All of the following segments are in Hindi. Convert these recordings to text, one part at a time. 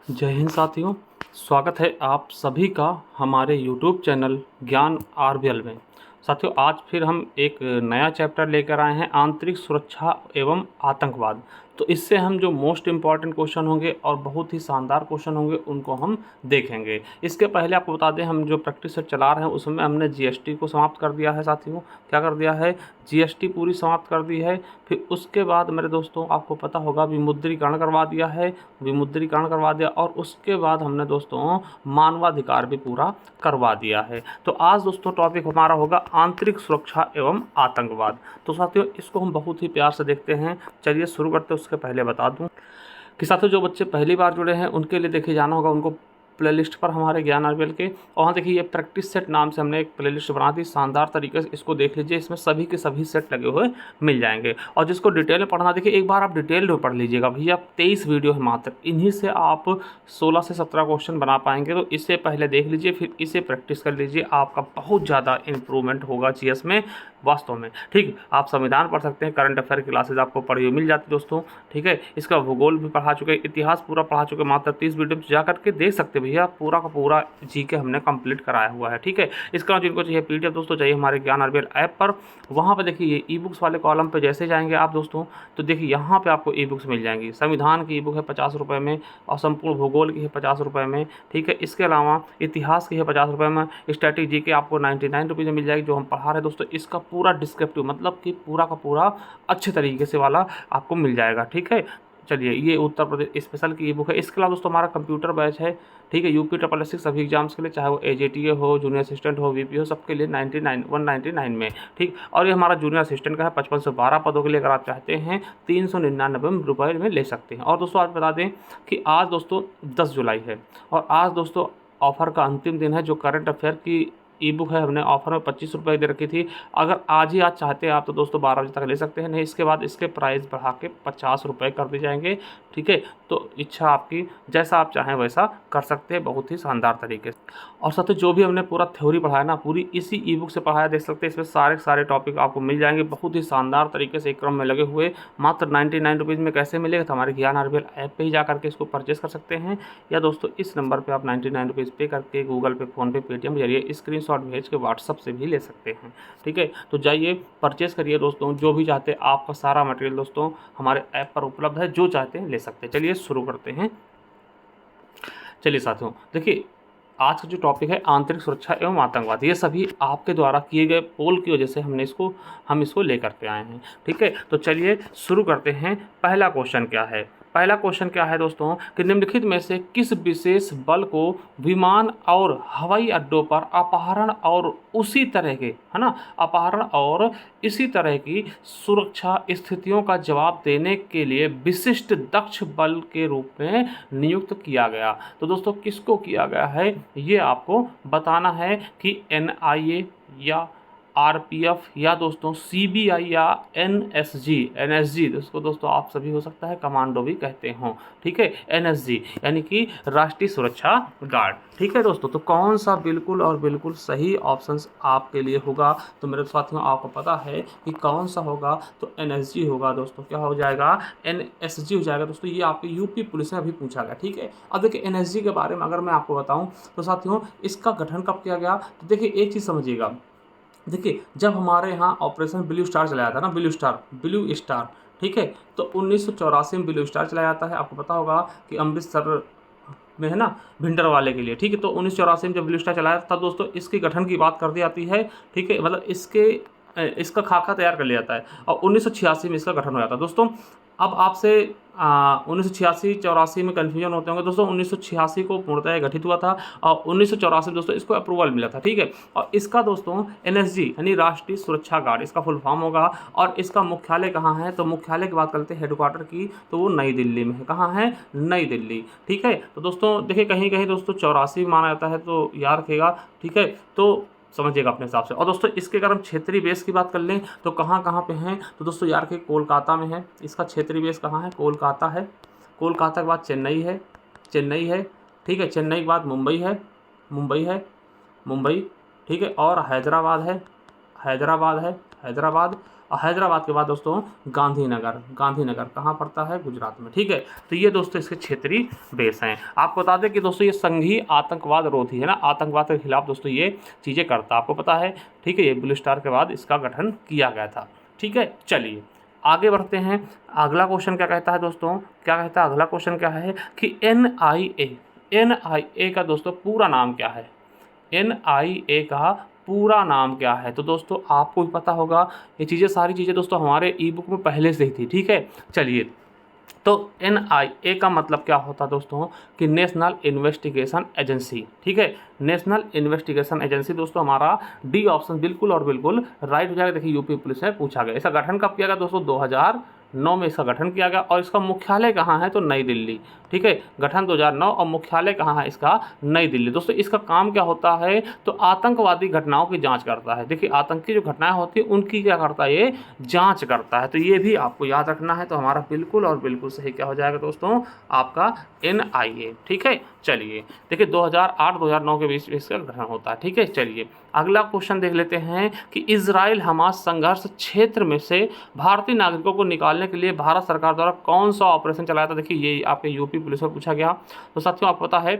जय हिंद साथियों। स्वागत है आप सभी का हमारे YouTube चैनल ज्ञान आरबीएल में। साथियों, आज फिर हम एक नया चैप्टर लेकर आए हैं, आंतरिक सुरक्षा एवं आतंकवाद। तो इससे हम जो मोस्ट इम्पॉर्टेंट क्वेश्चन होंगे और बहुत ही शानदार क्वेश्चन होंगे उनको हम देखेंगे। इसके पहले आपको बता दें, हम जो प्रैक्टिस सेट चला रहे हैं उसमें हमने जीएसटी को समाप्त कर दिया है साथियों। क्या कर दिया है? जीएसटी पूरी समाप्त कर दी है। फिर उसके बाद मेरे दोस्तों आपको पता होगा विमुद्रीकरण करवा दिया है, विमुद्रीकरण करवा दिया, और उसके बाद हमने दोस्तों मानवाधिकार भी पूरा करवा दिया है। तो आज दोस्तों टॉपिक हमारा होगा आंतरिक सुरक्षा एवं आतंकवाद। तो साथियों इसको हम बहुत ही प्यार से देखते हैं। चलिए शुरू करते हैं। उसके पहले बता दूं कि साथियों जो बच्चे पहली बार जुड़े हैं उनके लिए देखिए जाना होगा उनको प्लेलिस्ट पर हमारे ज्ञान आरबीएल के, और वहाँ देखिए ये प्रैक्टिस सेट नाम से हमने एक प्लेलिस्ट बना दी। शानदार तरीके से इसको देख लीजिए, इसमें सभी के सभी सेट लगे हुए मिल जाएंगे। और जिसको डिटेल में पढ़ना, देखिए एक बार आप डिटेल में पढ़ लीजिएगा भैया। 23 वीडियो है मात्र, इन्हीं से आप 16 से 17 क्वेश्चन बना पाएंगे। तो इसे पहले देख लीजिए, फिर इसे प्रैक्टिस कर लीजिए, आपका बहुत ज़्यादा इंप्रूवमेंट होगा जीएस में वास्तव में। ठीक, आप संविधान पढ़ सकते हैं, करंट अफेयर क्लासेज आपको पढ़ी हुई मिल जाती दोस्तों। ठीक है, इसका भूगोल भी पढ़ा चुके, इतिहास पूरा पढ़ा चुके, मात्र 30 वीडियो में जा करके देख सकते भैया। पूरा का पूरा जीके हमने कंप्लीट कराया हुआ है। ठीक है, इसका जिनको चाहिए पीडीएफ दोस्तों चाहिए हमारे ज्ञान आरबीएल ऐप पर, वहाँ पर देखिए ये ई बुक्स वाले कॉलम पे जैसे जाएंगे आप दोस्तों, तो देखिए यहाँ पे आपको ई बुक्स मिल जाएंगी। संविधान की ई बुक है 50 रुपये में, और संपूर्ण भूगोल की है 50 रुपये में। ठीक है, इसके अलावा इतिहास की है 50 रुपये में, स्टैटिक जीके आपको 99 रुपीज़ में मिल जाएगी। जो हम पढ़ा रहे हैं दोस्तों, इसका पूरा डिस्क्रिप्टिव मतलब कि पूरा का पूरा अच्छे तरीके से वाला आपको मिल जाएगा। ठीक है, चलिए ये उत्तर प्रदेश स्पेशल की ई बुक है। इसके अलावा दोस्तों हमारा कंप्यूटर बैच है। ठीक है, यूपी ट्रिपल एस सभी एग्जाम्स के लिए, चाहे वो एजेटीए हो, जूनियर असिस्टेंट हो, वीपी हो, सबके लिए 199 में। ठीक, और ये हमारा जूनियर असिस्टेंट का है 55 से 12 पदों के लिए। अगर आप चाहते हैं 399 रुपये में ले सकते हैं। और दोस्तों आज बता दें कि आज दोस्तों 10 जुलाई है, और आज दोस्तों ऑफर का अंतिम दिन है। जो करंट अफेयर की ई बुक है हमने ऑफर में 25 रुपये दे रखी थी। अगर आज ही आज चाहते हैं आप तो दोस्तों 12 बजे तक ले सकते हैं, नहीं इसके बाद इसके प्राइस बढ़ा के 50 रुपये कर दिए जाएंगे। ठीक है, तो इच्छा आपकी, जैसा आप चाहें वैसा कर सकते हैं बहुत ही शानदार तरीके से। और साथ ही जो भी हमने पूरा थ्योरी पढ़ाया ना, पूरी इसी ई बुक से पढ़ाया, देख सकते हैं इसमें सारे सारे टॉपिक आपको मिल जाएंगे बहुत ही शानदार तरीके से एक क्रम में लगे हुए। मात्र 99 रुपीज़ में कैसे मिलेगा? तो हमारे ज्ञान आरबीएल ऐप पे ही जा करके इसको परचेस कर सकते हैं, या दोस्तों इस नंबर पे आप 99 रुपीज़ पे करके गूगल पे, फ़ोनपे, पेटीएम के जरिए स्क्रीनशॉट भेज के व्हाट्सअप से भी ले सकते हैं। ठीक है, तो जाइए परचेस करिए दोस्तों, जो भी चाहते हैं। आपका सारा मटेरियल दोस्तों हमारे ऐप पर उपलब्ध है, जो चाहते हैं ले सकते हैं। चलिए शुरू करते हैं। चलिए साथियों देखिए, आज का जो टॉपिक है आंतरिक सुरक्षा एवं आतंकवाद, ये सभी आपके द्वारा किए गए पोल की वजह से हम इसको लेकर के आए हैं। ठीक है, तो चलिए शुरू करते हैं। पहला क्वेश्चन क्या है? पहला क्वेश्चन क्या है दोस्तों कि निम्नलिखित में से किस विशेष बल को विमान और हवाई अड्डों पर अपहरण और उसी तरह के, है ना, अपहरण और इसी तरह की सुरक्षा स्थितियों का जवाब देने के लिए विशिष्ट दक्ष बल के रूप में नियुक्त किया गया? तो दोस्तों किसको किया गया है ये आपको बताना है कि एनआईए या आरपीएफ या दोस्तों सीबीआई या एनएसजी, इसको दोस्तों आप सभी हो सकता है कमांडो भी कहते हों। ठीक है, एनएसजी यानी कि राष्ट्रीय सुरक्षा गार्ड। ठीक है दोस्तों, तो कौन सा बिल्कुल और बिल्कुल सही ऑप्शंस आपके लिए होगा? तो मेरे साथियों आपको पता है कि कौन सा होगा, तो एनएसजी होगा दोस्तों। क्या हो जाएगा? एनएसजी हो जाएगा दोस्तों। ये आपकी यूपी पुलिस में अभी पूछा गया। ठीक है, अब देखिए एनएसजी के बारे में अगर मैं आपको बताऊं तो साथियों इसका गठन कब किया गया? तो देखिए एक चीज़ समझिएगा, देखिए जब हमारे यहाँ ऑपरेशन ब्लू स्टार चलाया था ना, ब्लू स्टार, ठीक है, तो 1984 में ब्लू स्टार चलाया जाता है। आपको पता होगा कि अमृतसर में है ना, भिंडरवाले के लिए। ठीक है, तो 1984 में जब ब्लू स्टार चलाया था दोस्तों, इसके गठन की बात कर दी जाती है। ठीक है, मतलब इसका खाका तैयार कर लिया जाता है, और 1986 में इसका गठन हो जाता है दोस्तों। अब आपसे 1986-84 में कन्फ्यूजन होते होंगे दोस्तों। 1986 को पूर्णतः गठित हुआ था, और 1984 में दोस्तों इसको अप्रूवल मिला था। ठीक है, और इसका दोस्तों एनएसजी यानी राष्ट्रीय सुरक्षा गार्ड इसका फुल फॉर्म होगा। और इसका मुख्यालय कहाँ है? तो मुख्यालय की बात करते हैं हेडक्वार्टर की, तो वो नई दिल्ली में है। कहाँ है? नई दिल्ली। ठीक है, तो दोस्तों देखिए कहीं कहीं दोस्तों 84 माना जाता है, तो याद रखेगा। ठीक है, तो समझिएगा अपने हिसाब से। और दोस्तों इसके अगर हम क्षेत्रीय बेस की बात कर लें तो कहाँ कहाँ पे हैं? तो दोस्तों यार के कोलकाता में है। इसका क्षेत्रीय बेस कहाँ है? कोलकाता है। कोलकाता के बाद चेन्नई है, ठीक है, चेन्नई के बाद मुंबई है, मुंबई। ठीक है, और हैदराबाद है, हैदराबाद। हैदराबाद के बाद दोस्तों गांधीनगर, गांधीनगर कहाँ पड़ता है? गुजरात में, ठीक है। तो ये दोस्तों इसके क्षेत्रीय बेस हैं। आपको बता दें कि दोस्तों ये संघीय आतंकवाद रोधी है ना, आतंकवाद के खिलाफ दोस्तों ये चीज़ें करता, आपको पता है, ठीक है। ये ब्लू स्टार के बाद इसका गठन किया गया था, ठीक है। चलिए आगे बढ़ते हैं। अगला क्वेश्चन क्या कहता है दोस्तों, क्या कहता है अगला क्वेश्चन क्या है कि NIA का दोस्तों पूरा नाम क्या है? NIA का पूरा नाम क्या है? तो दोस्तों आपको भी पता होगा, ये चीज़ें सारी चीज़ें दोस्तों हमारे ई बुक में पहले से ही थी, ठीक है। चलिए, तो NIA का मतलब क्या होता है दोस्तों कि नेशनल इन्वेस्टिगेशन एजेंसी, ठीक है। नेशनल इन्वेस्टिगेशन एजेंसी दोस्तों हमारा डी ऑप्शन बिल्कुल और बिल्कुल राइट हो जाएगा। देखिए यूपी पुलिस में पूछा गया। इसका गठन कब किया गया दोस्तों? 2009 में इसका गठन किया गया। और इसका मुख्यालय कहाँ है? तो नई दिल्ली, ठीक है। गठन 2009 और मुख्यालय कहाँ है इसका? नई दिल्ली। दोस्तों इसका काम क्या होता है? तो आतंकवादी घटनाओं की जांच करता है। देखिए आतंकी जो घटनाएं होती है उनकी क्या करता है? ये जांच करता है। तो ये भी आपको याद रखना है। तो हमारा बिल्कुल और बिल्कुल सही क्या हो जाएगा दोस्तों? आपका NIA, ठीक है। चलिए देखिए 2008-2009 के बीच इसका गठन होता है, ठीक है। चलिए अगला क्वेश्चन देख लेते हैं कि इजराइल हमास संघर्ष क्षेत्र में से भारतीय नागरिकों को निकालने के लिए भारत सरकार द्वारा कौन सा ऑपरेशन चलाया था? देखिए ये आपके यूपी पुलिस में पूछा गया। तो साथियों आपको पता है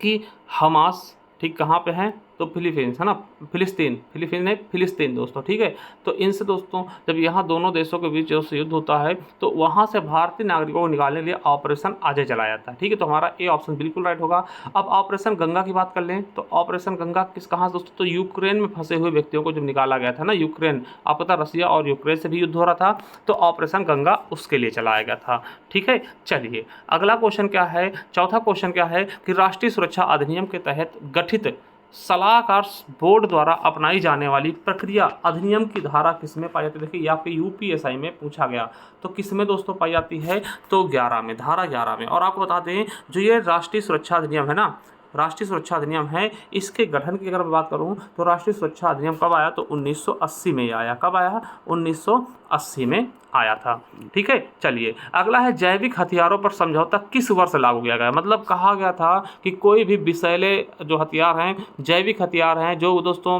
कि हमास, ठीक, कहाँ पे है? तो फिलीपींस है ना, फिलिस्तीन दोस्तों, ठीक है। तो इनसे दोस्तों जब यहाँ दोनों देशों के बीच जो युद्ध होता है तो वहाँ से भारतीय नागरिकों को निकालने के लिए ऑपरेशन अजय चलाया जाता है, ठीक है। तो हमारा ए ऑप्शन बिल्कुल राइट होगा। अब ऑपरेशन गंगा की बात कर लें तो ऑपरेशन गंगा कहाँ दोस्तों? तो यूक्रेन में फंसे हुए व्यक्तियों को जब निकाला गया था ना, यूक्रेन, आपको पता रसिया और यूक्रेन से भी युद्ध हो रहा था, तो ऑपरेशन गंगा उसके लिए चलाया गया था, ठीक है। चलिए अगला क्वेश्चन क्या है, चौथा क्वेश्चन क्या है कि राष्ट्रीय सुरक्षा अधिनियम के तहत गठित सलाहकार बोर्ड द्वारा अपनाई जाने वाली प्रक्रिया अधिनियम की धारा किसमें पाई जाती है? देखिए ये आपके UPSI में पूछा गया। तो किसमें दोस्तों पाई जाती है? तो 11 में, धारा 11 में। और आपको बता दें जो ये राष्ट्रीय सुरक्षा अधिनियम है ना, राष्ट्रीय सुरक्षा अधिनियम है, इसके गठन की अगर मैं बात करूं तो राष्ट्रीय सुरक्षा अधिनियम कब आया? तो 1980 में आया। कब आया? 1980 में आया था, ठीक है। चलिए अगला है जैविक हथियारों पर समझौता किस वर्ष लागू किया गया? मतलब कहा गया था कि कोई भी विषैले जो हथियार हैं, जैविक हथियार हैं, जो दोस्तों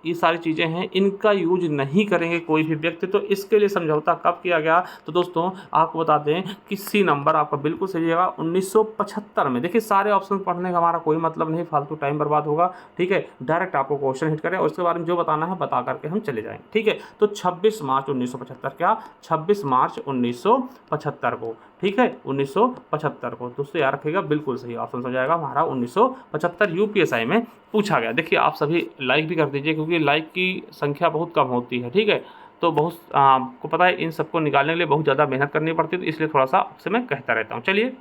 ये सारी चीज़ें हैं, इनका यूज नहीं करेंगे कोई भी व्यक्ति। तो इसके लिए समझौता कब किया गया? तो दोस्तों आपको बता दें कि सी नंबर आपका बिल्कुल सही जगह 1975 में। देखिए सारे ऑप्शन पढ़ने का हमारा कोई मतलब नहीं, फालतू टाइम बर्बाद होगा, ठीक है। डायरेक्ट आपको क्वेश्चन हिट करें और इसके बारे में जो बताना है बता करके हम चले जाएंगे, ठीक है। तो 26 मार्च 1975, क्या 26 मार्च 1975 को, ठीक है, 1975 को। दोस्तों याद रखिएगा बिल्कुल सही ऑप्शन हो जाएगा हमारा 1975, UPSI में पूछा गया। देखिए आप सभी लाइक भी कर दीजिए क्योंकि लाइक की संख्या बहुत कम होती है, ठीक है। तो बहुत आपको पता है इन सबको निकालने के लिए बहुत ज़्यादा मेहनत करनी पड़ती है, तो इसलिए थोड़ा सा आपसे मैं कहता रहता हूँ। चलिए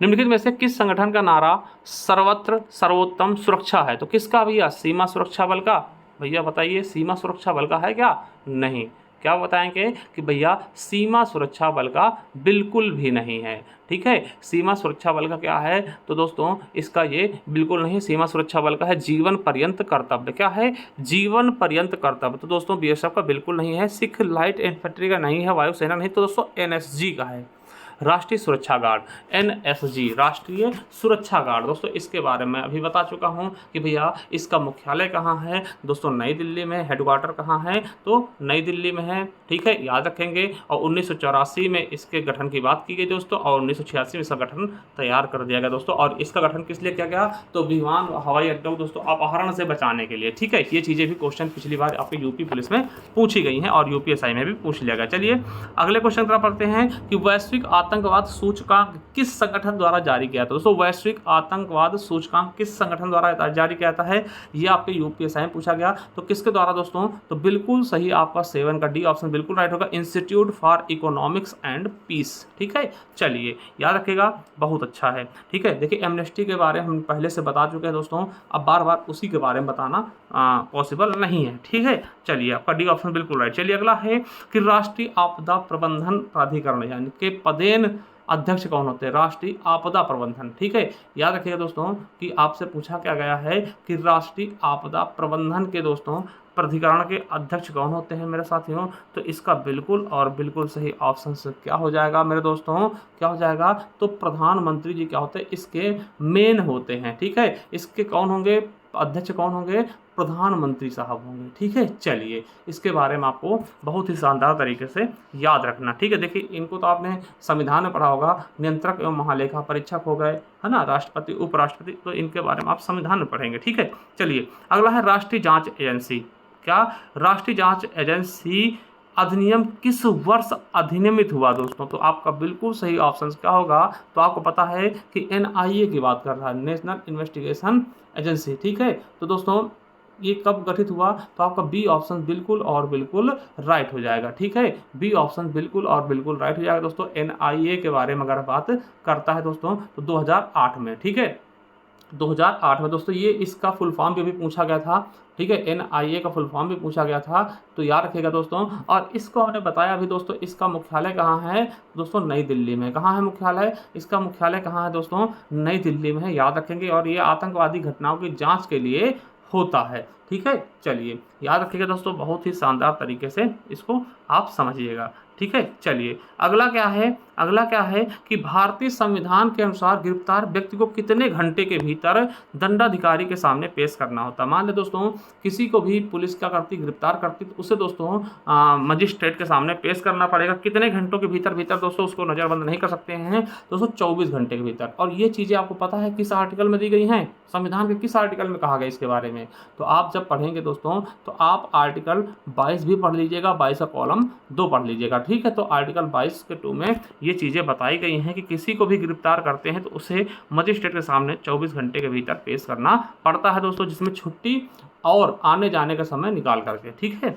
निम्नलिखित में से किस संगठन का नारा सर्वत्र सर्वोत्तम सुरक्षा है? तो किसका भैया? सीमा सुरक्षा बल का। भैया बताइए सीमा सुरक्षा बल का है क्या? नहीं। क्या बताएंगे कि भैया सीमा सुरक्षा बल का बिल्कुल भी नहीं है, ठीक है। सीमा सुरक्षा बल का क्या है? तो दोस्तों इसका ये बिल्कुल नहीं, सीमा सुरक्षा बल का है जीवन पर्यंत कर्तव्य। क्या है? जीवन पर्यंत कर्तव्य। तो दोस्तों BSF का बिल्कुल नहीं है, सिख लाइट इन्फेंट्री का नहीं है, वायुसेना नहीं। तो दोस्तों NSG का है, राष्ट्रीय सुरक्षा गार्ड, NSG, राष्ट्रीय सुरक्षा गार्ड। दोस्तों इसके बारे में अभी बता चुका हूं कि भैया इसका मुख्यालय कहां है? दोस्तों नई दिल्ली में। हेडक्वार्टर कहां है? तो नई दिल्ली में है, ठीक है, याद रखेंगे। और 1984 में इसके गठन की बात की गई दोस्तों, और 1986 में इसका गठन तैयार कर दिया गया दोस्तों। और इसका गठन किस लिए किया गया? तो विमान हवाई अड्डों दोस्तों अपहरण से बचाने के लिए, ठीक है। ये चीज़ें भी क्वेश्चन पिछली बार आपके यूपी पुलिस में पूछी गई हैं और UPSI में भी पूछ लिया गया। चलिए अगले क्वेश्चन की तरफ पढ़ते हैं कि वैश्विक आतंकवाद सूचकांक किस संगठन द्वारा जारी किया था? दोस्तों वैश्विक आतंकवाद सूचकांक किस संगठन द्वारा जारी किया जाता है? ये आपके UPSI में पूछा गया। तो किसके द्वारा दोस्तों? तो बिल्कुल सही आपका 7 का डी ऑप्शन बिल्कुल राइट होगा, institute for economics and peace, ठीक है। चलिए याद रखिएगा, बहुत अच्छा है, ठीक है। देखिए एमनेस्टी के बारे में हम पहले से बता चुके हैं दोस्तों, अब बार बार उसी के बारे में बताना पॉसिबल नहीं है, ठीक है। चलिए आपका डी ऑप्शन बिल्कुल राइट। चलिए अगला है कि राष्ट्रीय आपदा प्रबंधन प्राधिकरण यानी कि पदेन अध्यक्ष कौन होते हैं? राष्ट्रीय आपदा प्रबंधन, ठीक है। याद रखिएगा दोस्तों कि आपसे पूछा क्या गया है कि राष्ट्रीय आपदा प्रबंधन के दोस्तों प्राधिकरण के अध्यक्ष कौन होते हैं मेरे साथियों? तो इसका बिल्कुल और बिल्कुल सही ऑप्शन से क्या हो जाएगा मेरे दोस्तों? क्या हो जाएगा? तो प्रधानमंत्री जी क्या होते हैं? इसके मेन होते हैं, ठीक है। इसके कौन होंगे? अध्यक्ष कौन होंगे? प्रधानमंत्री साहब होंगे। ठीक है, चलिए इसके बारे में आपको बहुत ही शानदार तरीके से याद रखना। ठीक है, देखिए इनको तो आपने संविधान में पढ़ा होगा, नियंत्रक एवं महालेखा परीक्षक हो गए, है ना, राष्ट्रपति उपराष्ट्रपति, तो इनके बारे में आप संविधान में पढ़ेंगे। ठीक है, चलिए अगला है राष्ट्रीय जांच एजेंसी। क्या राष्ट्रीय जांच एजेंसी अधिनियम किस वर्ष अधिनियमित हुआ दोस्तों? तो आपका बिल्कुल सही ऑप्शन क्या होगा, तो आपको पता है कि एनआईए की बात कर रहा है, नेशनल इन्वेस्टिगेशन एजेंसी। ठीक है, तो दोस्तों ये कब गठित हुआ, तो आपका बी ऑप्शन बिल्कुल और बिल्कुल राइट हो जाएगा। ठीक है, बी ऑप्शन बिल्कुल और बिल्कुल राइट हो जाएगा दोस्तों। एनआईए के बारे में अगर बात करता है दोस्तों तो 2008 में। ठीक है, 2008 में दोस्तों, ये इसका फुल फॉर्म भी पूछा गया था। ठीक है, एनआईए का फुल फॉर्म भी पूछा गया था, तो याद रखिएगा दोस्तों। और इसको हमने बताया भी दोस्तों, इसका मुख्यालय कहाँ है दोस्तों? नई दिल्ली में। कहाँ है मुख्यालय? इसका मुख्यालय कहाँ है दोस्तों? नई दिल्ली में है, याद रखेंगे। और ये आतंकवादी घटनाओं की जांच के लिए होता है। ठीक है, चलिए याद रखिएगा दोस्तों, बहुत ही शानदार तरीके से इसको आप समझिएगा। ठीक है, चलिए अगला क्या है, अगला क्या है कि भारतीय संविधान के अनुसार गिरफ्तार व्यक्ति को कितने घंटे के भीतर दंडाधिकारी के सामने पेश करना होता है? मान ले दोस्तों किसी को भी पुलिस क्या करती, गिरफ्तार करती, तो उसे दोस्तों मजिस्ट्रेट के सामने पेश करना पड़ेगा। कितने घंटों के भीतर दोस्तों उसको नज़रबंद नहीं कर सकते हैं दोस्तों? 24 घंटे के भीतर। और ये चीज़ें आपको पता है किस आर्टिकल में दी गई हैं? संविधान के किस आर्टिकल में कहा गया इसके बारे में? तो आप जब पढ़ेंगे दोस्तों तो आप आर्टिकल 22 भी पढ़ लीजिएगा, 22 का कॉलम 2 पढ़ लीजिएगा। ठीक है, तो आर्टिकल 22 के 2 में ये चीज़ें बताई गई हैं कि किसी को भी गिरफ्तार करते हैं तो उसे मजिस्ट्रेट के सामने 24 घंटे के भीतर पेश करना पड़ता है दोस्तों, जिसमें छुट्टी और आने जाने का समय निकाल करके। ठीक है,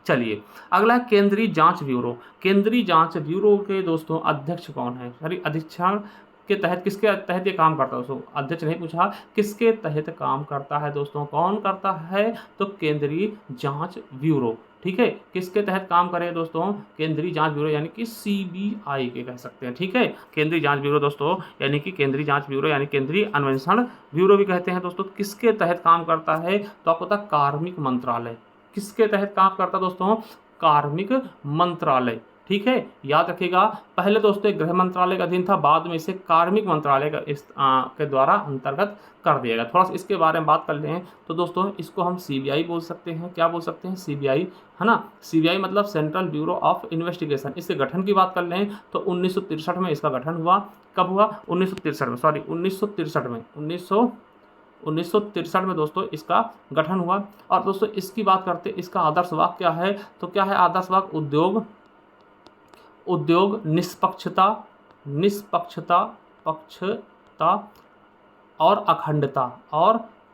चलिए अगला केंद्रीय जांच ब्यूरो। केंद्रीय जांच ब्यूरो के दोस्तों अध्यक्ष कौन है? सॉरी, अधीक्षण के तहत किसके तहत ये काम करता है दोस्तों? अध्यक्ष नहीं पूछा, किसके तहत काम करता है दोस्तों? कौन करता है? तो केंद्रीय जांच ब्यूरो। ठीक है, किसके तहत काम करे दोस्तों? केंद्रीय जांच ब्यूरो यानी कि सीबीआई के कह सकते हैं। ठीक है, केंद्रीय जांच ब्यूरो दोस्तों यानी कि केंद्रीय जांच ब्यूरो यानी केंद्रीय अन्वेषण ब्यूरो भी कहते हैं दोस्तों। किसके तहत काम करता है? तो आपको पता कार्मिक मंत्रालय। किसके तहत काम करता है दोस्तों? कार्मिक मंत्रालय। ठीक है, याद रखिएगा, पहले दोस्तों गृह मंत्रालय का अधीन था, बाद में इसे कार्मिक मंत्रालय का के द्वारा अंतर्गत कर दिया गया। थोड़ा सा इसके बारे में बात कर लें तो दोस्तों इसको हम सीबीआई बोल सकते हैं। क्या बोल सकते हैं? सीबीआई, है ना। सीबीआई मतलब सेंट्रल ब्यूरो ऑफ इन्वेस्टिगेशन। इसके गठन की बात कर लें तो 1963 में इसका गठन हुआ। कब हुआ? 1963 में, सॉरी 1963 में, 1963 में दोस्तों इसका गठन हुआ। और दोस्तों इसकी बात करते, इसका आदर्श वाक्य क्या है? तो क्या है आदर्श वाक्य? उद्योग निष्पक्षता, पक्षता और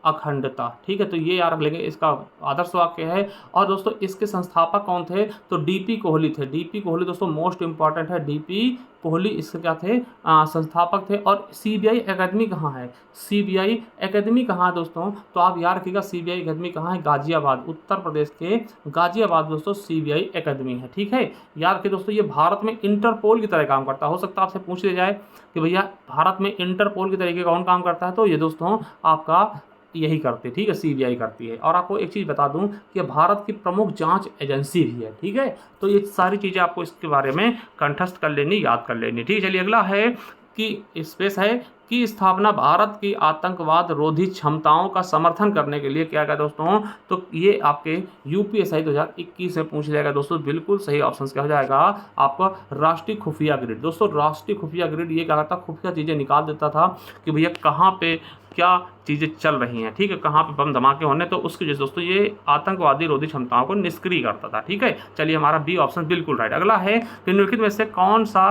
अखंडता। ठीक है, तो ये याद रख लेंगे, इसका आदर्श वाक्य है। और दोस्तों इसके संस्थापक कौन थे? तो डीपी कोहली थे। डीपी कोहली दोस्तों मोस्ट इंपॉर्टेंट है, डीपी कोहली इसके क्या थे? संस्थापक थे। और सीबीआई एकेडमी कहाँ है? सीबीआई एकेडमी कहाँ है दोस्तों? तो आप याद रखिएगा सीबीआई एकेडमी कहाँ है? गाजियाबाद, उत्तर प्रदेश के गाजियाबाद दोस्तों सीबीआई एकेडमी है। ठीक है, याद रखिए दोस्तों ये भारत में इंटरपोल की तरह काम करता है। हो सकता है आपसे पूछ लिया जाए कि भैया भारत में इंटरपोल की तरीके कौन काम करता है? तो ये दोस्तों आपका यही करते, ठीक है, सीबीआई करती है। और आपको एक चीज़ बता दूं कि भारत की प्रमुख जांच एजेंसी भी है। ठीक है, तो ये सारी चीज़ें आपको इसके बारे में कंठस्थ कर लेनी, याद कर लेनी। ठीक है, चलिए अगला है कि स्पेस है की स्थापना भारत की आतंकवाद रोधी क्षमताओं का समर्थन करने के लिए किया गया दोस्तों। तो ये आपके यूपीएससी 2021 में पूछ जाएगा दोस्तों। बिल्कुल सही ऑप्शन क्या हो जाएगा आपका? राष्ट्रीय खुफिया ग्रिड। दोस्तों राष्ट्रीय खुफिया ग्रिड ये क्या करता? खुफिया चीज़ें निकाल देता था कि भैया कहाँ पे क्या चीज़ें चल रही हैं। ठीक है, कहाँ पे बम धमाके होने, तो उसकी वजह से दोस्तों ये आतंकवादी रोधी क्षमताओं को निष्क्रिय करता था। ठीक है, चलिए हमारा बी ऑप्शन बिल्कुल राइट। अगला है निम्नलिखित में से कौन सा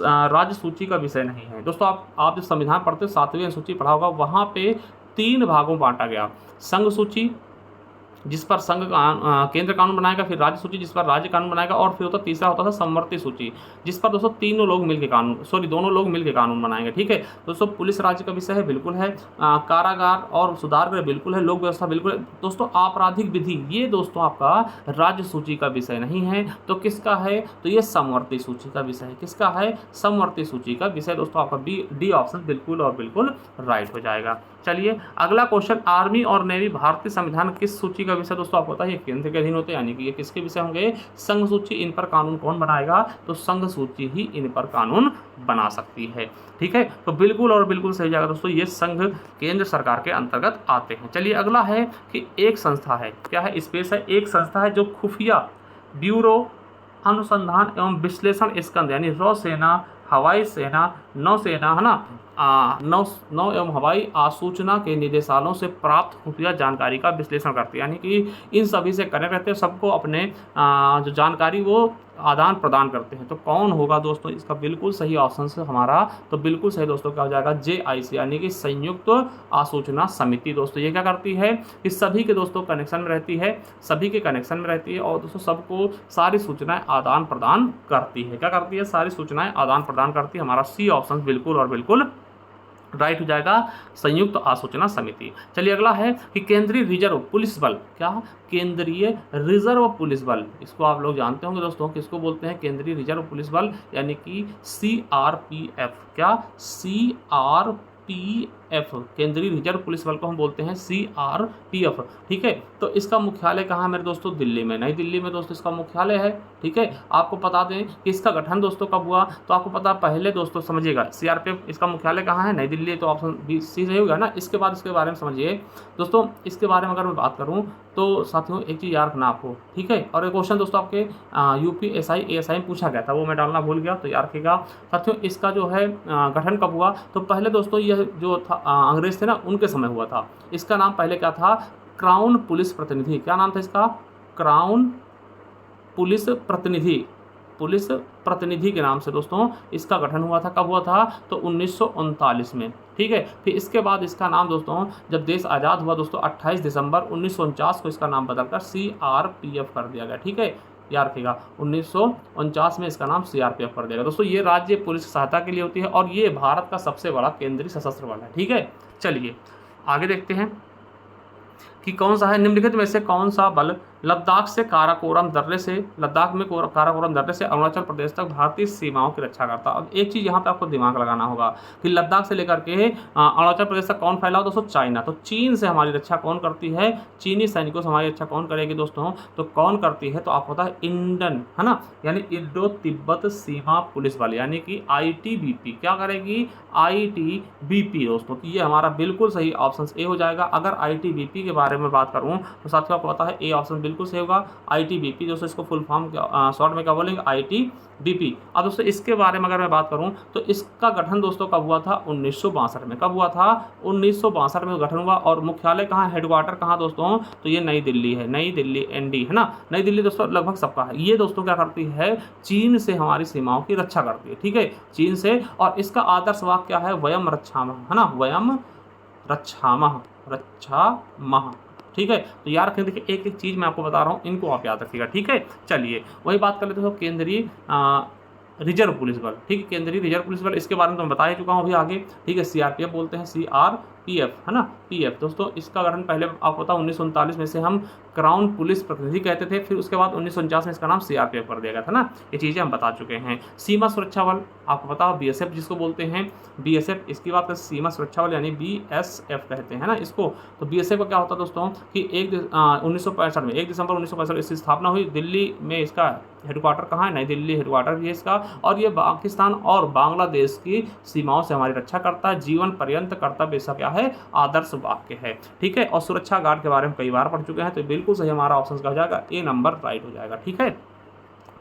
राज्य सूची का विषय नहीं है? दोस्तों आप जो संविधान पढ़ते हो 7वीं अनुसूची पढ़ा होगा, वहाँ पे 3 भागों बांटा गया। संघ सूची जिस पर संघ केंद्र कानून बनाएगा, फिर राज्य सूची जिस पर राज्य कानून बनाएगा, और फिर तीसरा होता था समवर्ती सूची जिस पर दोस्तों दोनों लोग मिलकर कानून बनाएंगे। ठीक है दोस्तों, पुलिस राज्य का विषय है, बिल्कुल है। कारागार और सुधार गृह बिल्कुल है। लोक व्यवस्था बिल्कुल है। दोस्तों आपराधिक विधि ये दोस्तों आपका राज्य सूची का विषय नहीं है, तो किसका है? तो ये समवर्ती सूची का विषय है। किसका है? समवर्ती सूची का विषय दोस्तों आपका डी ऑप्शन बिल्कुल और बिल्कुल राइट हो जाएगा। चलिए अगला क्वेश्चन, आर्मी और नेवी भारतीय संविधान किस सूची का का विषय दोस्तों आपको पता है ये केंद्र के अधीन होते हैं, यानी कि ये किसके विषय होंगे, संघ सूची। इन पर कानून कौन बनाएगा, तो संघ सूची ही इन पर कानून बना सकती है। ठीक है, तो बिल्कुल और बिल्कुल सही जाएगा दोस्तों, ये संघ केंद्र सरकार के अंतर्गत आते हैं। चलिए अगला है कि एक संस्था है, क्या है, स्पेस है, एक संस्था है जो खुफिया ब्यूरो अनुसंधान एवं विश्लेषण स्कंद यानी रौ सेना, हवाई सेना, नौसेना, है ना, नौ एवं हवाई आसूचना के निदेशालयों से प्राप्त खुफिया जानकारी का विश्लेषण करती है, यानी कि इन सभी से कनेक्ट रहते हैं, सबको अपने जो जानकारी वो आदान प्रदान करते हैं। तो कौन होगा दोस्तों, इसका बिल्कुल सही ऑप्शन से हमारा, तो बिल्कुल सही दोस्तों क्या हो जाएगा, JIC यानी कि संयुक्त आसूचना समिति। दोस्तों ये क्या करती है कि सभी के दोस्तों कनेक्शन में रहती है, सभी के कनेक्शन में रहती है और दोस्तों सबको सारी सूचनाएं आदान प्रदान करती है। क्या करती है, सारी सूचनाएं आदान प्रदान करती है। हमारा C ऑप्शन बिल्कुल और बिल्कुल राइट हो जाएगा, संयुक्त आसूचना समिति। चलिए अगला है कि केंद्रीय रिजर्व पुलिस बल, क्या, केंद्रीय रिजर्व पुलिस बल, इसको आप लोग जानते होंगे दोस्तों, किसको बोलते हैं, केंद्रीय रिजर्व पुलिस बल यानी कि CRPF। क्या, CRPF, केंद्रीय रिजर्व पुलिस बल को हम बोलते हैं CRPF। ठीक है, तो इसका मुख्यालय कहाँ है मेरे दोस्तों, दिल्ली में, नई दिल्ली में दोस्तों इसका मुख्यालय है। ठीक है, आपको बता दें कि इसका गठन दोस्तों कब हुआ, तो आपको पता पहले दोस्तों समझिएगा, CRPF इसका मुख्यालय कहाँ है, नई दिल्ली, तो ऑप्शन B C सही होगा ना। इसके बाद इसके बारे में समझिए दोस्तों, इसके बारे में अगर मैं बात करूँ तो साथियों एक चीज़ याद रखना आपको। ठीक है, और एक क्वेश्चन दोस्तों आपके UPSI ASI में पूछा गया था, वो मैं डालना भूल गया, तो याद रखिएगा साथियों। इसका जो है गठन कब हुआ, तो पहले दोस्तों यह जो था अंग्रेज थे ना, उनके समय हुआ था। इसका नाम पहले क्या था, क्राउन पुलिस प्रतिनिधि। क्या नाम था इसका, क्राउन पुलिस प्रतिनिधि के नाम से दोस्तों इसका गठन हुआ था। कब हुआ था, तो 1939 में। ठीक है, फिर इसके बाद इसका नाम दोस्तों जब देश आज़ाद हुआ दोस्तों 28 दिसंबर 1949 को इसका नाम बदलकर CRPF कर दिया गया। ठीक है, याद रखिएगा 1949 में इसका नाम CRPF कर देगा दोस्तों। ये राज्य पुलिस की सहायता के लिए होती है और ये भारत का सबसे बड़ा केंद्रीय सशस्त्र बल है। ठीक है, चलिए आगे देखते हैं कि कौन सा है, निम्नलिखित में से कौन सा बल लद्दाख में काराकोरम दर्रे से अरुणाचल प्रदेश तक भारतीय सीमाओं की रक्षा करता। अब एक चीज़ यहाँ पे आपको दिमाग लगाना होगा कि लद्दाख से लेकर के अरुणाचल प्रदेश तक कौन फैला हो दोस्तों, चाइना। तो चीन से हमारी रक्षा कौन करती है, चीनी सैनिकों से हमारी रक्षा कौन करेगी दोस्तों, तो कौन करती है, तो आपको पता है इंडन, है ना, यानी इंडो तिब्बत सीमा पुलिस बल यानी कि ITBP क्या करेगी, ITBP दोस्तों। तो ये हमारा बिल्कुल सही ऑप्शन A हो जाएगा। अगर ITBP के बारे में बात करूँ तो साथियों आपको पता है A ऑप्शन बिल्कुल सही होगा, ITBP दोस्तों। इसको फुल फॉर्म शॉर्ट में क्या बोलेंगे, ITBP। अब दोस्तों इसके बारे में अगर मैं बात करूं तो इसका गठन दोस्तों कब हुआ था, 1962 में। कब हुआ था, 1962 में गठन हुआ। और मुख्यालय कहाँ, हेडक्वार्टर कहाँ दोस्तों, तो ये नई दिल्ली है, नई दिल्ली ND है ना, नई दिल्ली दोस्तों लगभग सबका है। ये दोस्तों क्या करती है, चीन से हमारी सीमाओं की रक्षा करती है। ठीक है, चीन से। और इसका आदर्श वाक्य क्या है, वयम रक्षामः, है ना, वयम रक्षामः। ठीक है, तो याद रखें, देखिए एक एक चीज़ मैं आपको बता रहा हूँ, इनको आप याद रखिएगा। ठीक है, चलिए वही बात कर लेते हैं केंद्रीय रिजर्व पुलिस बल। ठीक है, केंद्रीय रिजर्व पुलिस बल, इसके बारे में तो मैं बता ही चुका हूँ अभी आगे। ठीक है, CRPF बोलते हैं, CRPF है ना, PF दोस्तों। इसका गठन पहले आपको पता 1939 में से हम क्राउन पुलिस प्रतिनिधि कहते थे, फिर उसके बाद 1949 में इसका नाम CRPF कर दिया गया था ना। ये चीज़ें हम बता चुके हैं। सीमा सुरक्षा बल आपको पता हो, BSF जिसको बोलते हैं, BSF। इसकी बात करें सीमा सुरक्षा बल यानी BSF कहते हैं ना इसको। तो BSF का क्या होता है दोस्तों कि 1965 में 1 दिसंबर 1965 इसकी स्थापना हुई। दिल्ली में इसका हेडक्वार्टर कहाँ है, नई दिल्ली हेडक्वार्टर भी है इसका। और ये पाकिस्तान और बांग्लादेश की सीमाओं से हमारी रक्षा करता है। जीवन पर्यंत कर्तव्य इसका क्या है, आदर्श वाक्य है। ठीक है, और सुरक्षा गार्ड के बारे में कई बार पढ़ चुके हैं, तो बिल्कुल सही हमारा ऑप्शन का हो जाएगा A नंबर राइट हो जाएगा। ठीक है,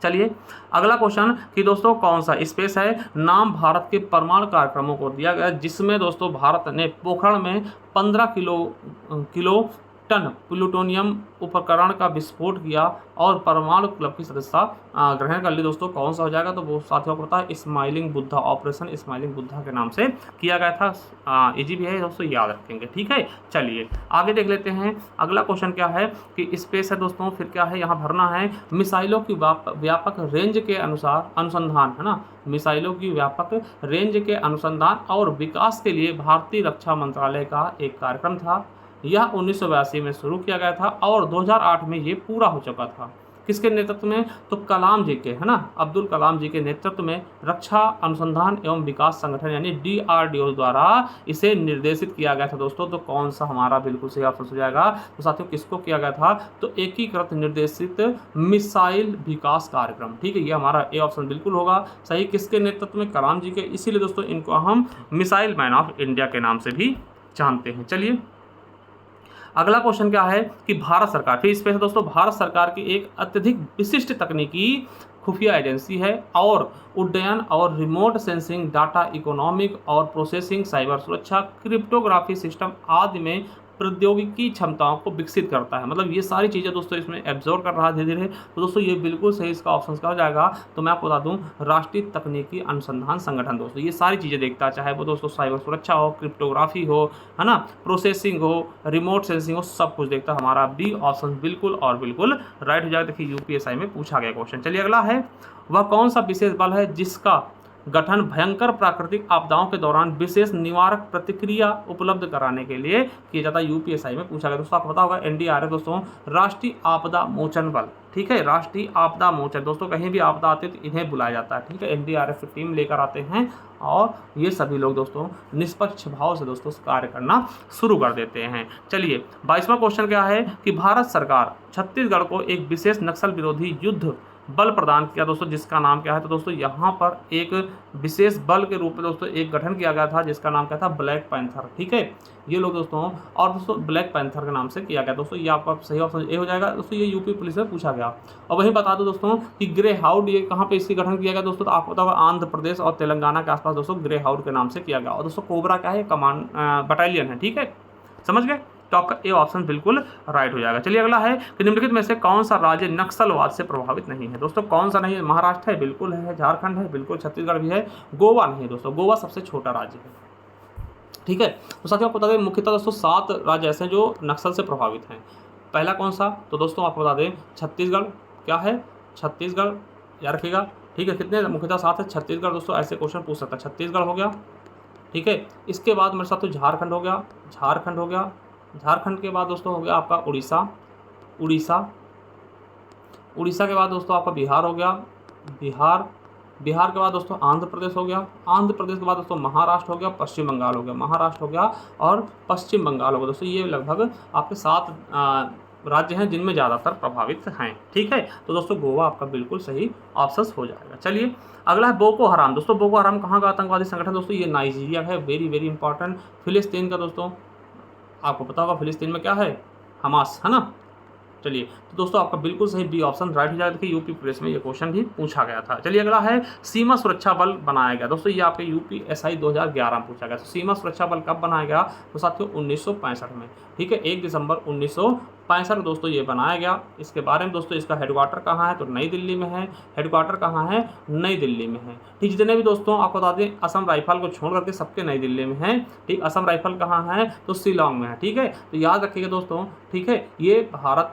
चलिए अगला क्वेश्चन कि दोस्तों कौन सा स्पेस है, नाम भारत के परमाणु कार्यक्रमों को दिया गया जिसमें दोस्तों भारत ने पोखरण में 15 किलो टन प्लूटोनियम उपकरण का विस्फोट किया और परमाणु क्लब की सदस्यता ग्रहण कर ली। दोस्तों कौन सा हो जाएगा, तो वो साथियों को पता है smiling Buddha, operation smiling Buddha के नाम से किया गया था। इजी भी है दोस्तों, याद रखेंगे। ठीक है, चलिए आगे देख लेते हैं। अगला क्वेश्चन क्या है कि स्पेस है दोस्तों, फिर क्या है यहाँ भरना है, मिसाइलों की व्यापक रेंज के अनुसार अनुसंधान, है ना, मिसाइलों की व्यापक रेंज के अनुसंधान और विकास के लिए भारतीय रक्षा मंत्रालय का एक कार्यक्रम था। यह 1982 में शुरू किया गया था और 2008 में ये पूरा हो चुका था। किसके नेतृत्व में? तो कलाम जी के, है ना, अब्दुल कलाम जी के नेतृत्व में रक्षा अनुसंधान एवं विकास संगठन यानी DRDO द्वारा इसे निर्देशित किया गया था दोस्तों। तो कौन सा हमारा बिल्कुल सही ऑप्शन हो जाएगा? तो साथियों किसको किया गया था? तो एकीकृत निर्देशित मिसाइल विकास कार्यक्रम। ठीक है, ये हमारा ए ऑप्शन बिल्कुल होगा सही। किसके नेतृत्व में? कलाम जी के। इसीलिए दोस्तों इनको हम मिसाइल मैन ऑफ इंडिया के नाम से भी जानते हैं। चलिए अगला क्वेश्चन क्या है कि भारत सरकार, फिर इस पे दोस्तों, भारत सरकार की एक अत्यधिक विशिष्ट तकनीकी खुफिया एजेंसी है और उड्डयन और रिमोट सेंसिंग, डाटा इकोनॉमिक और प्रोसेसिंग, साइबर सुरक्षा, क्रिप्टोग्राफी सिस्टम आदि में प्रौद्योगिकी क्षमताओं को विकसित करता है। मतलब ये सारी चीज़ें दोस्तों इसमें एब्जॉर्व कर रहा है धीरे धीरे। तो दोस्तों ये बिल्कुल सही इसका ऑप्शन का हो जाएगा। तो मैं आपको बता दूं, राष्ट्रीय तकनीकी अनुसंधान संगठन दोस्तों ये सारी चीज़ें देखता है, चाहे वो दोस्तों साइबर सुरक्षा हो, क्रिप्टोग्राफी हो, है ना, प्रोसेसिंग हो, रिमोट सेंसिंग हो, सब कुछ देखता है। हमारा बी ऑप्शन बिल्कुल और बिल्कुल राइट हो जाएगा। देखिए UPSI में पूछा गया क्वेश्चन। चलिए अगला है, वह कौन सा विशेष बल है जिसका गठन भयंकर प्राकृतिक आपदाओं के दौरान विशेष निवारक प्रतिक्रिया उपलब्ध कराने के लिए किया जाता है? UPSI में पूछा गया दोस्तों। आपको पता होगा NDRF दोस्तों, राष्ट्रीय आपदा मोचन बल। ठीक है, राष्ट्रीय आपदा मोचन दोस्तों, कहीं भी आपदा आती है तो इन्हें बुलाया जाता है। ठीक है, NDRF की टीम लेकर आते हैं और ये सभी लोग दोस्तों निष्पक्ष भाव से दोस्तों कार्य करना शुरू कर देते हैं। चलिए 22वां क्वेश्चन क्या है कि भारत सरकार छत्तीसगढ़ को एक विशेष नक्सल विरोधी युद्ध बल प्रदान किया दोस्तों, जिसका नाम क्या है? तो दोस्तों यहाँ पर एक विशेष बल के रूप में दोस्तों एक गठन किया गया था जिसका नाम क्या था? Black panther. ठीक है, ये लोग दोस्तों, और दोस्तों ब्लैक पैंथर के नाम से किया गया दोस्तों। ये आपका सही ऑप्शन ए हो जाएगा दोस्तों। ये यूपी पुलिस में पूछा गया। और वहीं बता दो दोस्तों कि ग्रे हाउड, ये कहाँ पे इसकी गठन किया गया दोस्तों? तो आपको पता होगा आंध्र प्रदेश और तेलंगाना के आसपास दोस्तों ग्रे हाउड के नाम से किया गया। और दोस्तों कोबरा क्या है? कमांड बटालियन है। ठीक है, समझ गए? तो आपका ए ऑप्शन बिल्कुल राइट हो जाएगा। चलिए अगला है कि निम्नलिखित में से कौन सा राज्य नक्सलवाद से प्रभावित नहीं है? दोस्तों कौन सा नहीं है? महाराष्ट्र है, बिल्कुल है। झारखंड है, बिल्कुल। छत्तीसगढ़ भी है। गोवा नहीं है दोस्तों, गोवा सबसे छोटा राज्य है। ठीक है, तो साथियों आपको बता दें मुख्यतः दोस्तों 7 राज्य ऐसे हैं जो नक्सल से प्रभावित हैं। पहला कौन सा? तो दोस्तों आपको बता दें छत्तीसगढ़। क्या है? छत्तीसगढ़, याद रखिएगा। ठीक है, कितने मुख्यतः 7 है? छत्तीसगढ़ दोस्तों, ऐसे क्वेश्चन पूछ सकता है। छत्तीसगढ़ हो गया। ठीक है, इसके बाद मेरे साथ तो झारखंड हो गया। झारखंड हो गया। झारखंड के बाद दोस्तों हो गया आपका उड़ीसा। उड़ीसा के बाद दोस्तों आपका बिहार हो गया। बिहार के बाद दोस्तों आंध्र प्रदेश हो गया। आंध्र प्रदेश के बाद दोस्तों महाराष्ट्र हो गया। पश्चिम बंगाल हो गया। महाराष्ट्र हो गया और पश्चिम बंगाल हो गया दोस्तों। ये लगभग आपके 7 राज्य हैं जिनमें ज़्यादातर प्रभावित हैं। ठीक है, तो दोस्तों गोवा आपका बिल्कुल सही ऑप्शन हो जाएगा। चलिए अगला है बोको हराम। दोस्तों बोको हराम कहाँ का आतंकवादी संगठन? दोस्तों ये नाइजीरिया है। Very very important. फिलिस्तीन का दोस्तों आपको पता होगा फिलिस्तीन में क्या है? हमास, है ना। चलिए तो दोस्तों आपका बिल्कुल सही बी ऑप्शन राइट हो जाएगा। देखिए यूपी पुलिस में ये क्वेश्चन भी पूछा गया था। चलिए अगला है सीमा सुरक्षा बल बनाया गया। दोस्तों ये आपके UPSI 2011 में पूछा गया। तो सीमा सुरक्षा बल कब बनाया गया? तो साथियों 1965 में। ठीक है, 1 दिसंबर 1965 दोस्तों ये बनाया गया। इसके बारे में दोस्तों इसका हेडक्वार्टर कहाँ है? तो नई दिल्ली में है। हेडक्वार्टर कहाँ है? नई दिल्ली में है। ठीक, जितने भी दोस्तों आपको बता दें असम राइफल को छोड़ करके सबके नई दिल्ली में है। ठीक, असम राइफल कहाँ है? तो शिलोंग में है। ठीक है, तो याद रखिएगा दोस्तों। ठीक है, ये भारत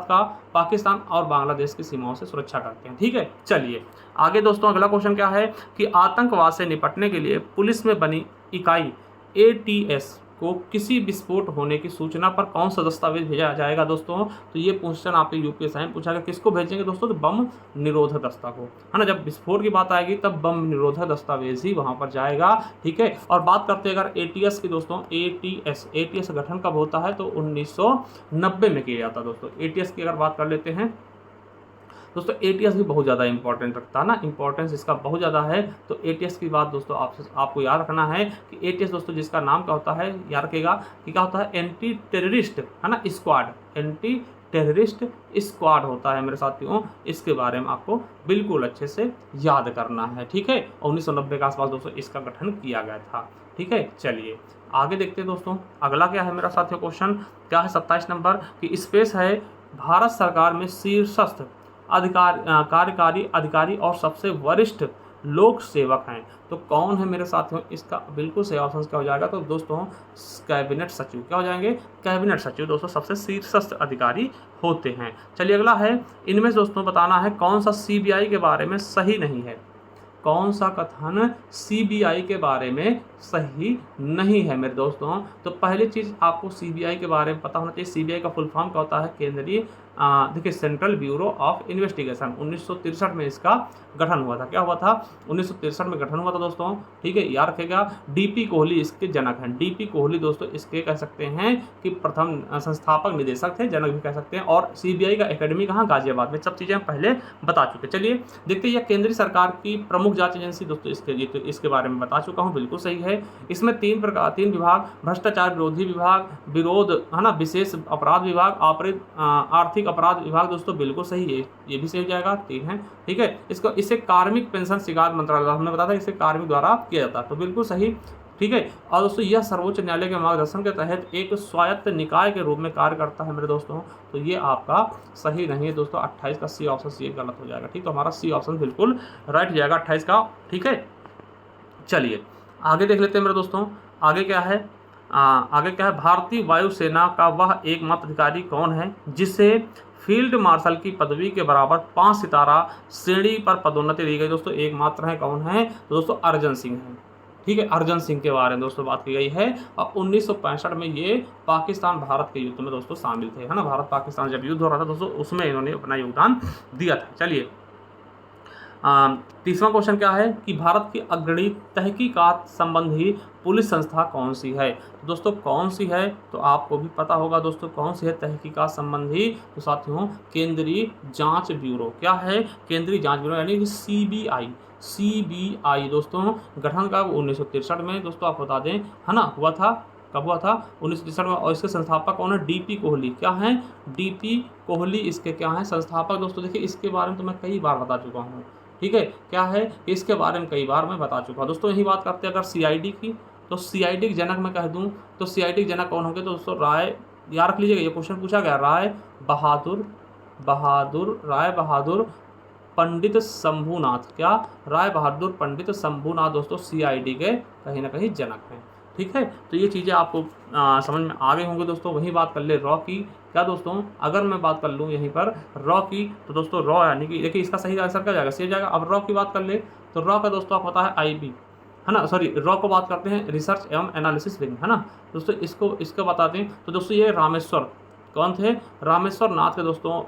का पाकिस्तान और बांग्लादेश की सीमाओं से सुरक्षा करते हैं। ठीक है, चलिए आगे दोस्तों अगला क्वेश्चन क्या है कि आतंकवाद से निपटने के लिए पुलिस में बनी इकाई ATS को किसी विस्फोट होने की सूचना पर कौन सा दस्तावेज भेजा जाएगा? दोस्तों तो ये क्वेश्चन आपके UPSI में पूछा गया। किसको भेजेंगे दोस्तों? तो बम निरोधक दस्ता को, है ना। जब विस्फोट की बात आएगी तब बम निरोधक दस्तावेज ही वहां पर जाएगा। ठीक है, और बात करते हैं अगर ATS की दोस्तों, ATS गठन कब होता है? तो 1990 में किया जाता है दोस्तों। ATS की अगर बात कर लेते हैं दोस्तों, ATS भी बहुत ज़्यादा इंपॉर्टेंट रखता है ना, इंपॉर्टेंस इसका बहुत ज़्यादा है। तो ATS की बात दोस्तों आपको याद रखना है कि ATS दोस्तों जिसका नाम क्या होता है, याद रखिएगा कि क्या होता है? एंटी टेररिस्ट, है ना, स्क्वाड। एंटी टेररिस्ट स्क्वाड होता है मेरे साथियों। इसके बारे में आपको बिल्कुल अच्छे से याद करना है। ठीक है, 1990 के आसपास दोस्तों इसका गठन किया गया था। ठीक है, चलिए आगे देखते हैं दोस्तों। अगला क्या है मेरा साथियों क्वेश्चन? क्या है 27 नंबर की स्पेस है भारत सरकार में शीर्षस्थ कार्यकारी अधिकारी और सबसे वरिष्ठ लोक सेवक हैं। तो कौन है मेरे साथियों? इसका बिल्कुल सही ऑप्शन क्या हो जाएगा? तो दोस्तों कैबिनेट सचिव। क्या हो जाएंगे? कैबिनेट सचिव दोस्तों सबसे शीर्षस्थ अधिकारी होते हैं। चलिए अगला है, इनमें से दोस्तों बताना है कौन सा CBI के बारे में सही नहीं है। कौन सा कथन CBI के बारे में सही नहीं है मेरे दोस्तों? तो पहली चीज़ आपको CBI के बारे में पता होना चाहिए। CBI का फुल फॉर्म क्या होता है? केंद्रीय देखिए सेंट्रल ब्यूरो ऑफ इन्वेस्टिगेशन 1963 में इसका गठन हुआ था। क्या हुआ था? 1963 में गठन हुआ था दोस्तों, ठीक है, याद रखेगा। डीपी कोहली इसके जनक हैं। डीपी कोहली दोस्तों इसके कह सकते हैं कि प्रथम संस्थापक निदेशक थे, जनक भी कह सकते हैं। और सीबीआई का एकेडमी कहाँ? गाजियाबाद में। सब चीज़ें हम पहले बता चुके। चलिए देखते हैं, यह केंद्रीय सरकार की प्रमुख जांच एजेंसी दोस्तों, इसके बारे में बता चुका हूँ, बिल्कुल सही है। इसमें 3 विभाग, भ्रष्टाचार विरोधी विभाग, विरोध है ना, विशेष अपराध विभाग, आर्थिक अपराध विभाग दोस्तों, बिल्कुल सही है, ये भी सही हो जाएगा, 3 है, ठीक है। इसे कार्मिक पेंशन शिकायत मंत्रालय, हमने बताया था इसे कार्मिक द्वारा किया जाता है, तो बिल्कुल सही, ठीक है। और दोस्तों यह सर्वोच्च न्यायालय के मार्गदर्शन के तहत एक स्वायत्त निकाय के रूप में कार्य करता है मेरे दोस्तों, तो ये आपका सही नहीं है दोस्तों। 28 का सी ऑप्शन ये गलत हो जाएगा, ठीक, तो हमारा सी ऑप्शन बिल्कुल राइट हो जाएगा 28 का, ठीक है। चलिए आगे देख लेते हैं मेरे दोस्तों, आगे क्या है? भारतीय वायुसेना का वह एकमात्र अधिकारी कौन है जिसे फील्ड मार्शल की पदवी के बराबर 5 सितारा श्रेणी पर पदोन्नति दी गई? दोस्तों एकमात्र है, कौन है? तो दोस्तों अर्जन सिंह है, ठीक है। अर्जन सिंह के बारे में दोस्तों बात की गई है। और 1965 में ये पाकिस्तान भारत के युद्ध में दोस्तों शामिल थे, है ना। भारत पाकिस्तान जब युद्ध हो रहा था दोस्तों, उसमें इन्होंने अपना योगदान दिया था। चलिए तीसरा क्वेश्चन क्या है कि भारत की अग्रणी तहकीकात संबंधी पुलिस संस्था कौन सी है? तो दोस्तों कौन सी है तो आपको भी पता होगा दोस्तों, कौन सी है तहकीकात संबंधी? तो साथियों केंद्रीय जांच ब्यूरो। क्या है? केंद्रीय जांच ब्यूरो, यानी कि सीबीआई। सीबीआई दोस्तों गठन का 1963 में दोस्तों, आप बता दें, है ना, हुआ था। कब हुआ था? 1963 में। और इसके संस्थापक कौन है? डीपी कोहली। क्या है? डीपी कोहली इसके क्या है? संस्थापक। दोस्तों देखिए इसके बारे में तो मैं कई बार बता चुका हूँ, ठीक है। क्या है? इसके बारे में कई बार मैं बता चुका हूँ दोस्तों। यही बात करते हैं अगर सीआईडी की, तो सीआईडी के जनक मैं कह दूं तो सीआईडी के जनक कौन होंगे? तो दोस्तों राय, याद रख लीजिएगा, ये क्वेश्चन पूछा गया, राय बहादुर पंडित शंभूनाथ। क्या? राय बहादुर पंडित शंभूनाथ दोस्तों सीआईडी के कहीं ना कहीं जनक हैं, ठीक है। तो ये चीज़ें आपको समझ में आ गई होंगे दोस्तों। वही बात कर ले रॉ की। क्या दोस्तों? अगर मैं बात कर लूँ यहीं पर रॉ की, तो दोस्तों रॉ यानी कि देखिए इसका सही आंसर क्या जाएगा? सी जाएगा। अब रॉ की बात कर ले तो रॉ का दोस्तों आपको पता है आईबी, है ना, सॉरी, रॉ को बात करते हैं रिसर्च एवं एनालिसिस विंग, है ना दोस्तों। इसको बताते हैं तो दोस्तों ये रामेश्वर कौन थे? रामेश्वर नाथ के दोस्तों,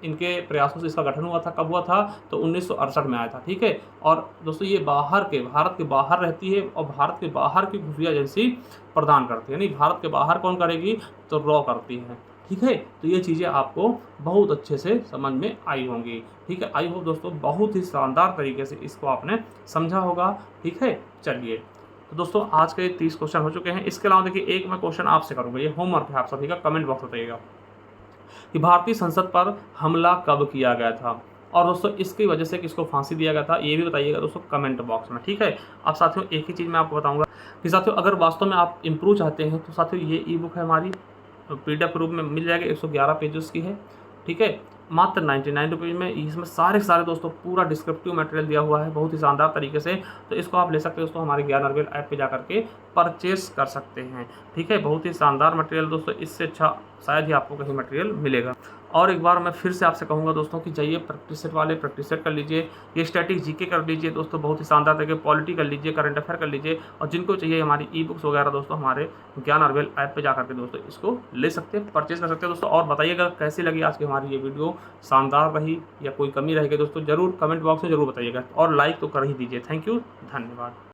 इनके प्रयासों से इसका गठन हुआ था। कब हुआ था? तो 1968 में आया था, ठीक है। और दोस्तों ये भारत के बाहर रहती है और भारत के बाहर की खुफिया एजेंसी प्रदान करती है, यानी भारत के बाहर कौन करेगी? तो रॉ करती है, ठीक है। तो ये चीज़ें आपको बहुत अच्छे से समझ में आई होंगी, ठीक है। आई होप दोस्तों बहुत ही शानदार तरीके से इसको आपने समझा होगा, ठीक है। चलिए तो दोस्तों आज के 30 क्वेश्चन हो चुके हैं। इसके अलावा देखिए एक मैं क्वेश्चन आपसे करूँगा, ये होमवर्क है आप सभी का, कमेंट बॉक्स बताइएगा कि भारतीय संसद पर हमला कब किया गया था और दोस्तों इसकी वजह से किसको फांसी दिया गया था, ये भी बताइएगा दोस्तों कमेंट बॉक्स में, ठीक है। अब साथियों एक ही चीज़ मैं आपको बताऊंगा कि साथियों अगर वास्तव में आप इम्प्रूव चाहते हैं तो साथियों ये ई बुक है हमारी, पीडीएफ रूप में मिल जाएगी, 111 पेजेस की है, ठीक है, मात्र 99 रुपीज़ में। इसमें सारे दोस्तों पूरा डिस्क्रिप्टिव मटेरियल दिया हुआ है बहुत ही शानदार तरीके से, तो इसको आप ले सकते हो दोस्तों, हमारे ज्ञान अर्बियल ऐप पे जाकर के परचेस कर सकते हैं, ठीक है। बहुत ही शानदार मटेरियल दोस्तों, इससे अच्छा शायद ही आपको कहीं मटेरियल मिलेगा। और एक बार मैं फिर से आपसे कहूँगा दोस्तों कि जाइए प्रैक्टिस सेट वाले प्रैक्टिस सेट कर लीजिए, ये स्टैटिक जीके कर लीजिए दोस्तों, बहुत ही शानदार तरीके, पॉलिटी कर लीजिए, करंट अफेयर कर लीजिए, और जिनको चाहिए हमारी ई बुक्स वगैरह दोस्तों हमारे ज्ञान अर्बियल ऐप पे जाकर के दोस्तों इसको ले सकते हैं, परचेज कर सकते हैं दोस्तों। और बताइएगा कैसी लगी आज की हमारी ये वीडियो, शानदार रही या कोई कमी रहेगी दोस्तों, जरूर कमेंट बॉक्स में जरूर बताइएगा, और लाइक तो कर ही दीजिए। थैंक यू, धन्यवाद।